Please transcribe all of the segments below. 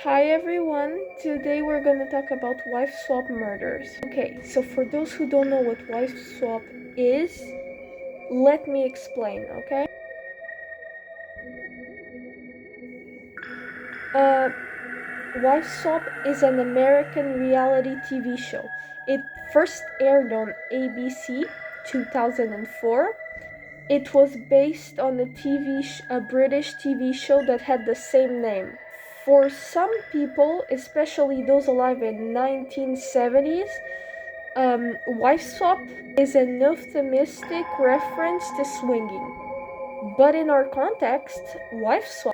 Hi everyone, today we're going to talk about wife swap murders. Okay, so for those who don't know what wife swap is, let me explain, okay? Uh, Wife Swap is an American reality TV show. It first aired on ABC 2004. It was based on a British TV show that had the same name. For some people, especially those alive in 1970s, wife swap is an euphemistic reference to swinging. But in our context, wife swap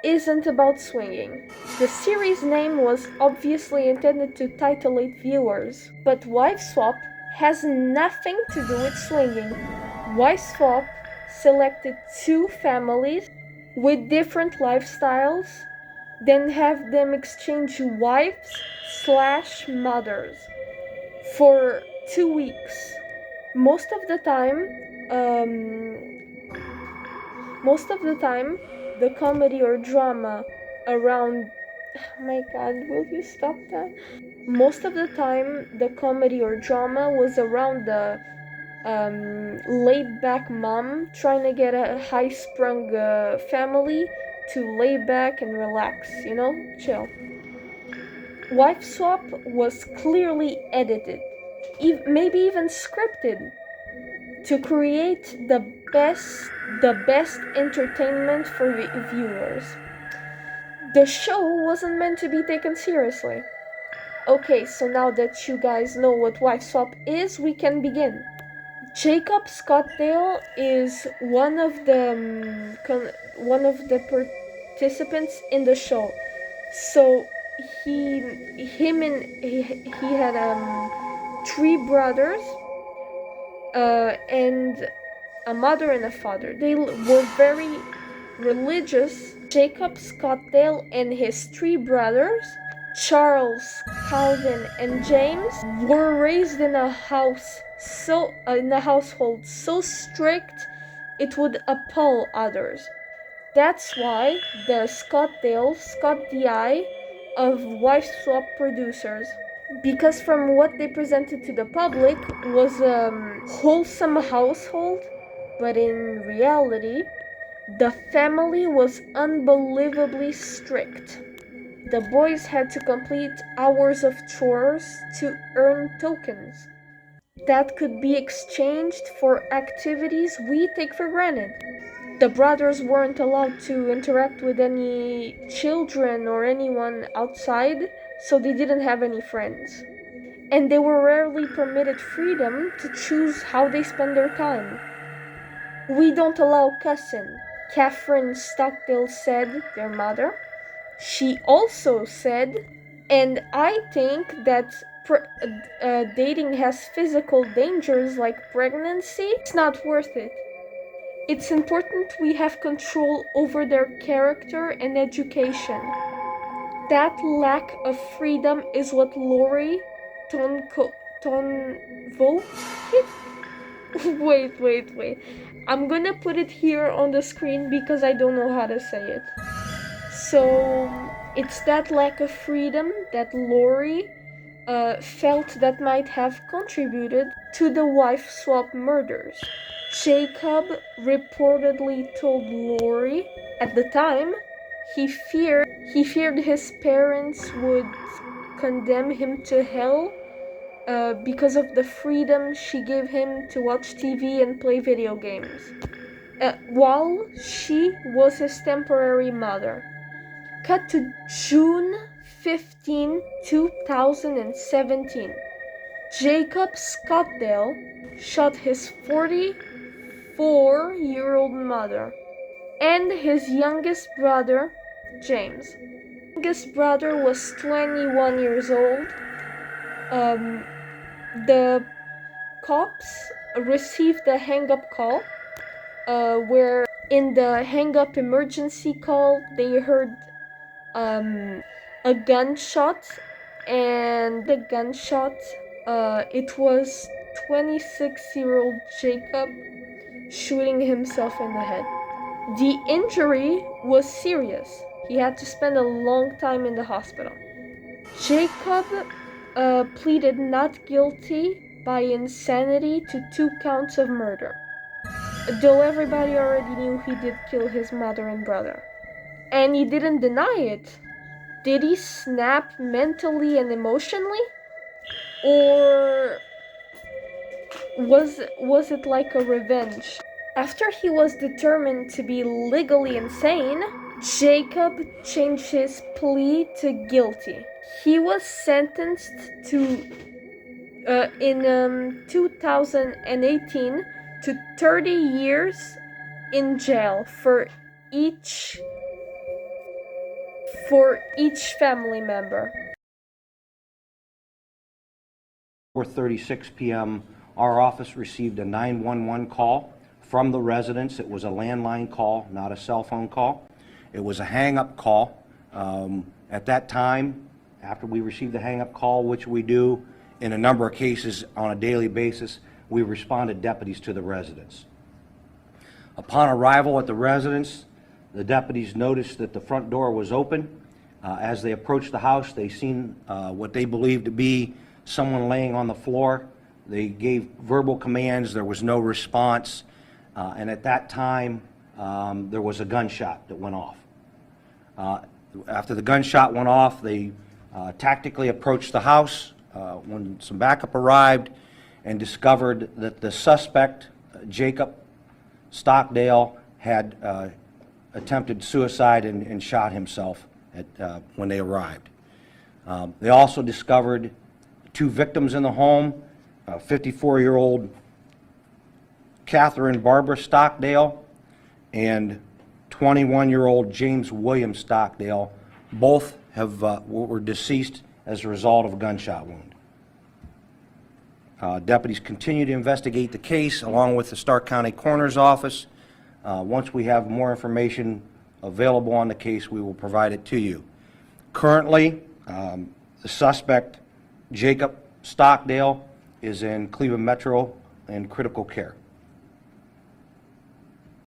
isn't about swinging. The series name was obviously intended to titillate viewers, but wife swap has nothing to do with swinging. Wife swap selected two families with different lifestyles, then have them exchange wives/mothers for 2 weeks. Most of the time, the comedy or drama around. Oh my God, will you stop that? Most of the time, the comedy or drama was around the laid-back mom trying to get a high-sprung family to lay back and relax, chill. Wife Swap was clearly edited, maybe even scripted, to create the best entertainment for viewers. The show wasn't meant to be taken seriously. Okay, so now that you guys know what wife swap is, we can begin. Jacob Scottdale is one of the participants in the show. So he had three brothers and a mother and a father. They were very religious. Jacob Scottdale and his three brothers, Charles, Calvin, and James, were raised in a household so strict it would appall others. That's why the Scottdales got the eye of wife swap producers, because from what they presented to the public was a wholesome household, but in reality, the family was unbelievably strict. The boys had to complete hours of chores to earn tokens that could be exchanged for activities we take for granted. The brothers weren't allowed to interact with any children or anyone outside, so they didn't have any friends. And they were rarely permitted freedom to choose how they spend their time. "We don't allow cussin'," Catherine Stockdale said, their mother. She also said, "And I think that dating has physical dangers like pregnancy. It's not worth it. It's important we have control over their character and education." That lack of freedom is what Lori Tonvo. Wait. I'm gonna put it here on the screen because I don't know how to say it. So it's that lack of freedom that Lori felt that might have contributed to the wife swap murders. Jacob reportedly told Lori at the time he feared his parents would condemn him to hell because of the freedom she gave him to watch TV and play video games, while she was his temporary mother. Cut to June 15, 2017. Jacob Scottdale shot his 44-year-old mother and his youngest brother, James. His youngest brother was 21 years old. The cops received a hang-up call where in the hang-up emergency call they heard a gunshot, and the gunshot, it was 26-year-old Jacob shooting himself in the head. The injury was serious. He had to spend a long time in the hospital. Jacob pleaded not guilty by insanity to 2 counts of murder, though everybody already knew he did kill his mother and brother. And he didn't deny it. Did he snap mentally and emotionally? Or was it like a revenge? After he was determined to be legally insane, Jacob changed his plea to guilty. He was sentenced to in 2018 to 30 years in jail for each family member. 4:36 p.m., our office received a 911 call from the residents. It was a landline call, not a cell phone call. It was a hang-up call. At that time, after we received the hang-up call, which we do in a number of cases on a daily basis, we responded deputies to the residents. Upon arrival at the residence, the deputies noticed that the front door was open. As they approached the house, they seen what they believed to be someone laying on the floor. They gave verbal commands. There was no response. And at that time, there was a gunshot that went off. After the gunshot went off, they tactically approached the house when some backup arrived and discovered that the suspect, Jacob Stockdale, had attempted suicide and shot himself when they arrived. They also discovered 2 victims in the home, 54-year-old Catherine Barbara Stockdale and 21-year-old James William Stockdale. Both were deceased as a result of a gunshot wound. Deputies continue to investigate the case along with the Stark County Coroner's Office. Once we have more information available on the case, we will provide it to you. Currently, the suspect, Jacob Stockdale, is in Cleveland Metro in critical care.